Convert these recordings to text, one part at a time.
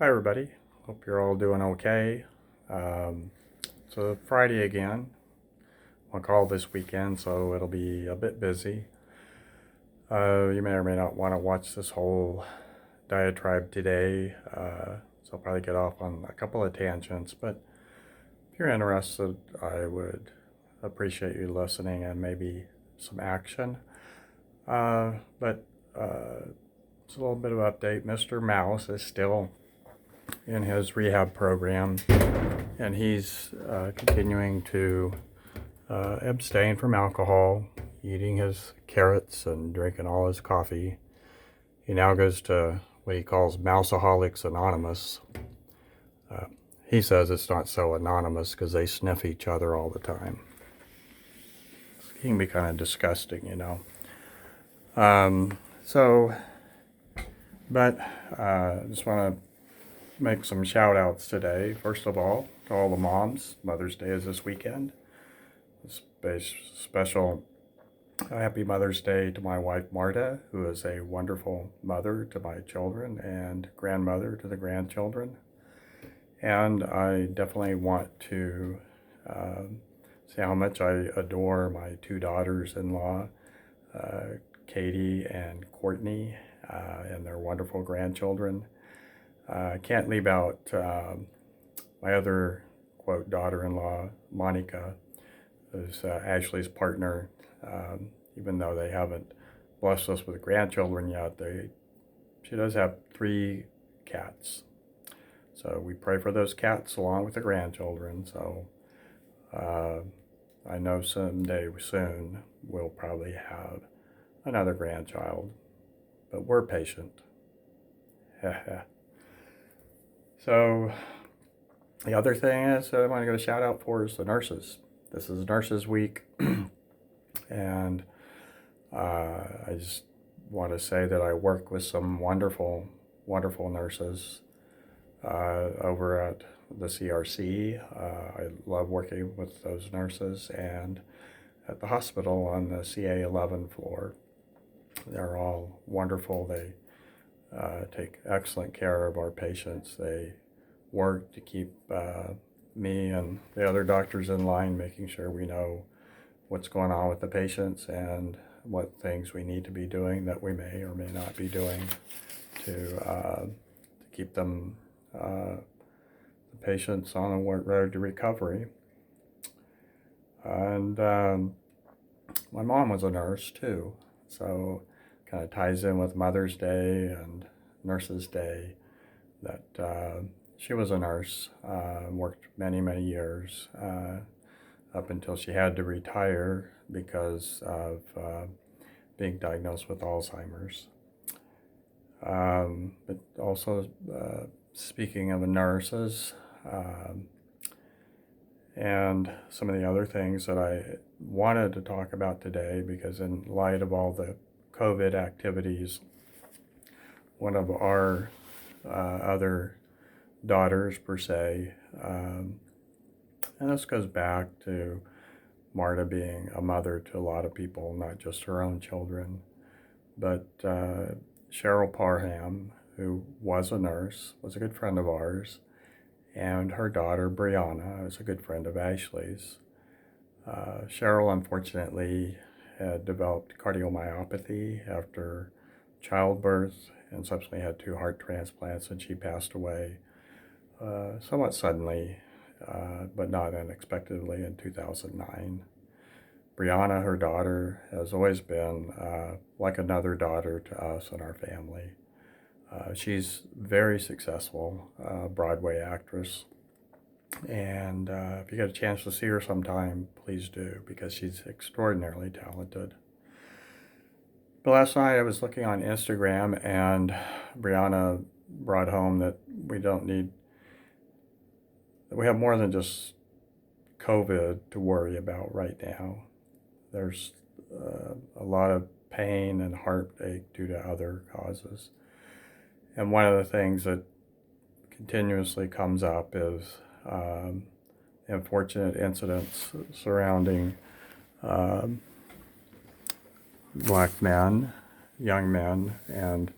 Hi, everybody. Hope you're all doing okay. Um, so, Friday again. I'll call this weekend, so it'll be a bit busy. You may or may not want to watch this whole diatribe today, so I'll probably get off on a couple of tangents. But if you're interested, I would appreciate you listening and maybe some action. But it's a little bit of update. Mr. Mouse is still in his rehab program, and he's continuing to abstain from alcohol, eating his carrots and drinking all his coffee. He now goes to what he calls Mouseaholics Anonymous. He says it's not so anonymous because they sniff each other all the time. He can be kind of disgusting, you know. But I just want to make some shout outs today. First of all, to all the moms. Mother's Day is this weekend. Special happy Mother's Day to my wife Marta, who is a wonderful mother to my children and grandmother to the grandchildren. And I definitely want to say how much I adore my two daughters-in-law, Katie and Courtney, and their wonderful grandchildren. I can't leave out my other, quote, daughter-in-law, Monica, who's Ashley's partner. Even though they haven't blessed us with grandchildren yet, she does have 3 cats. So we pray for those cats along with the grandchildren. So I know someday soon we'll probably have another grandchild, but we're patient. So the other thing is I want to give a shout out for is the nurses. This is Nurses Week, and I just want to say that I work with some wonderful, wonderful nurses over at the CRC. I love working with those nurses, and at the hospital on the CA11 floor. They're all wonderful. They take excellent care of our patients. They work to keep me and the other doctors in line, making sure we know what's going on with the patients and what things we need to be doing that we may or may not be doing to keep them, the patients, on the road to recovery. And my mom was a nurse too, so kind of ties in with Mother's Day and Nurses Day that she was a nurse, worked many, many years up until she had to retire because of being diagnosed with Alzheimer's. But also, speaking of the nurses, and some of the other things that I wanted to talk about today, because in light of all the COVID activities, one of our other daughters, per se, and this goes back to Marta being a mother to a lot of people, not just her own children, but Cheryl Parham, who was a nurse, was a good friend of ours, and her daughter Brianna is a good friend of Ashley's. Cheryl, unfortunately, had developed cardiomyopathy after childbirth and subsequently had 2 heart transplants, and she passed away somewhat suddenly, but not unexpectedly, in 2009. Brianna, her daughter, has always been like another daughter to us and our family. She's very successful Broadway actress, and if you get a chance to see her sometime, please do, because she's extraordinarily talented. But last night I was looking on Instagram, and Brianna brought home that we have more than just COVID to worry about right now. There's a lot of pain and heartache due to other causes. And one of the things that continuously comes up is unfortunate incidents surrounding black men, young men, and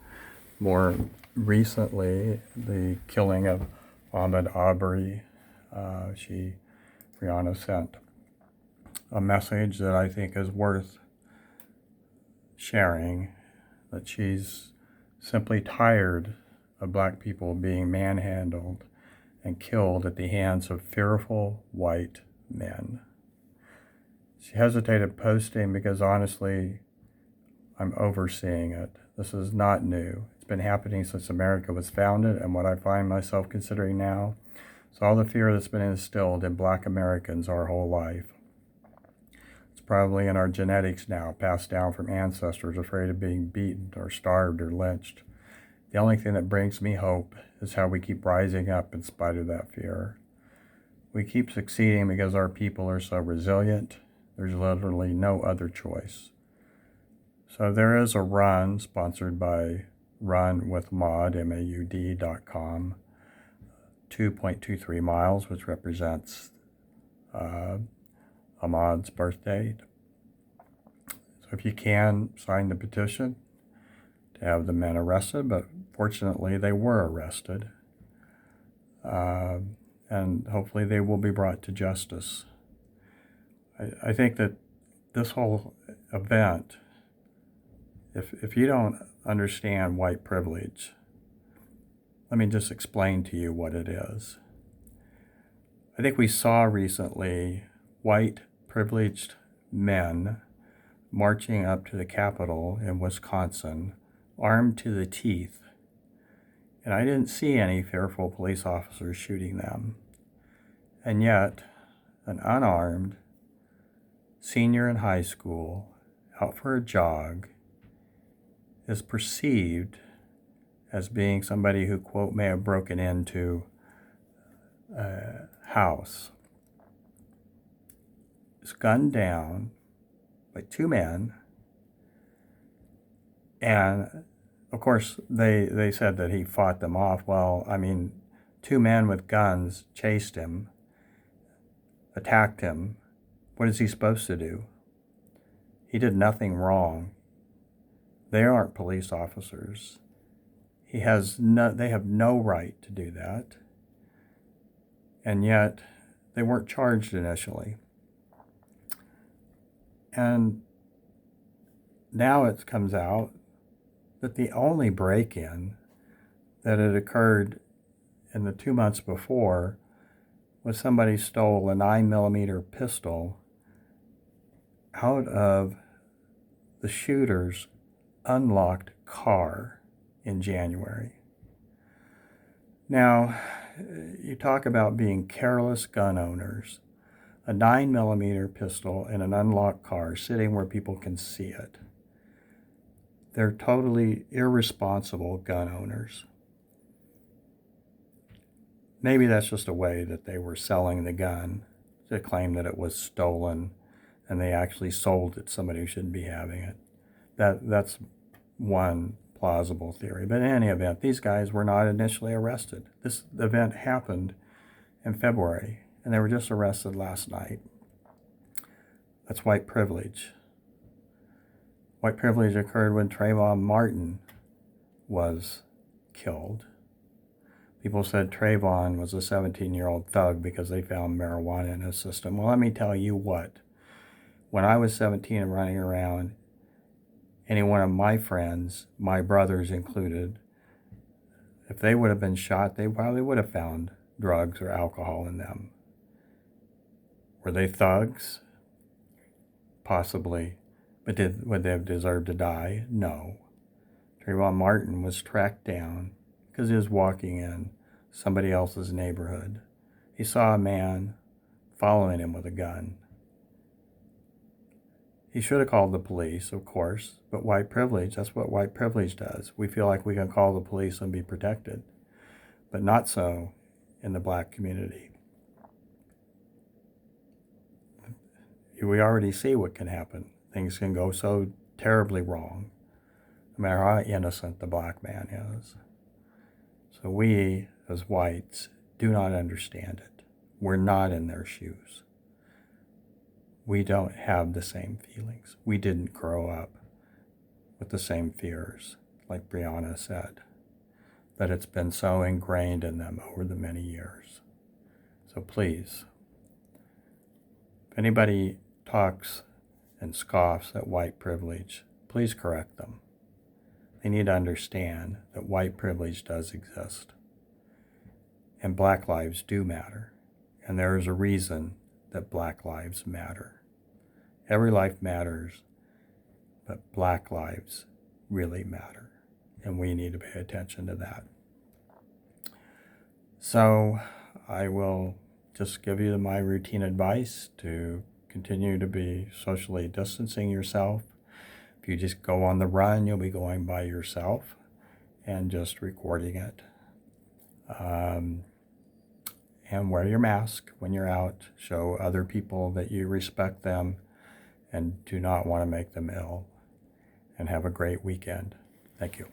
more recently, the killing of Ahmaud Arbery, Brianna sent a message that I think is worth sharing, that she's simply tired of black people being manhandled and killed at the hands of fearful white men. She hesitated posting because honestly, I'm overseeing it. This is not new. It's been happening since America was founded, and what I find myself considering now is all the fear that's been instilled in black Americans our whole life. It's probably in our genetics now, passed down from ancestors afraid of being beaten or starved or lynched. The only thing that brings me hope is how we keep rising up in spite of that fear. We keep succeeding because our people are so resilient. There's literally no other choice. So there is a run sponsored by runwithmaud, MAUD.com, 2.23 miles, which represents Ahmaud's birth date. So if you can, sign the petition to have the men arrested, but fortunately they were arrested. And hopefully they will be brought to justice. I think that this whole event, if you don't understand white privilege, let me just explain to you what it is. I think we saw recently white privileged men marching up to the Capitol in Wisconsin, armed to the teeth, and I didn't see any fearful police officers shooting them. And yet, an unarmed senior in high school, out for a jog, is perceived as being somebody who, quote, may have broken into a house. Is gunned down by two men, and of course they said that he fought them off. Well, I mean, two men with guns chased him, attacked him. What is he supposed to do? He did nothing wrong. They aren't police officers. They have no right to do that. And yet, they weren't charged initially. And now it comes out that the only break-in that had occurred in the 2 months before was somebody stole a 9mm pistol out of the shooter's unlocked car in January. Now, you talk about being careless gun owners. A 9mm pistol in an unlocked car sitting where people can see it. They're totally irresponsible gun owners. Maybe that's just a way that they were selling the gun to claim that it was stolen and they actually sold it to somebody who shouldn't be having it. That's one plausible theory. But in any event, these guys were not initially arrested. This event happened in February, and they were just arrested last night. That's white privilege. White privilege occurred when Trayvon Martin was killed. People said Trayvon was a 17-year-old thug because they found marijuana in his system. Well, let me tell you what. When I was 17 and running around, any one of my friends, my brothers included, if they would have been shot, they probably would have found drugs or alcohol in them. Were they thugs? Possibly. But would they have deserved to die? No. Trayvon Martin was tracked down because he was walking in somebody else's neighborhood. He saw a man following him with a gun. He should have called the police, of course, but white privilege, that's what white privilege does. We feel like we can call the police and be protected, but not so in the black community. We already see what can happen. Things can go so terribly wrong, no matter how innocent the black man is. So we, as whites, do not understand it. We're not in their shoes. We don't have the same feelings. We didn't grow up with the same fears, like Brianna said. that it's been so ingrained in them over the many years. So please, if anybody talks and scoffs at white privilege, please correct them. They need to understand that white privilege does exist. And black lives do matter. And there is a reason that black lives matter. Every life matters, but black lives really matter. And we need to pay attention to that. So I will just give you my routine advice to continue to be socially distancing yourself. If you just go on the run, you'll be going by yourself and just recording it. And wear your mask when you're out. Show other people that you respect them and do not want to make them ill. And have a great weekend. Thank you.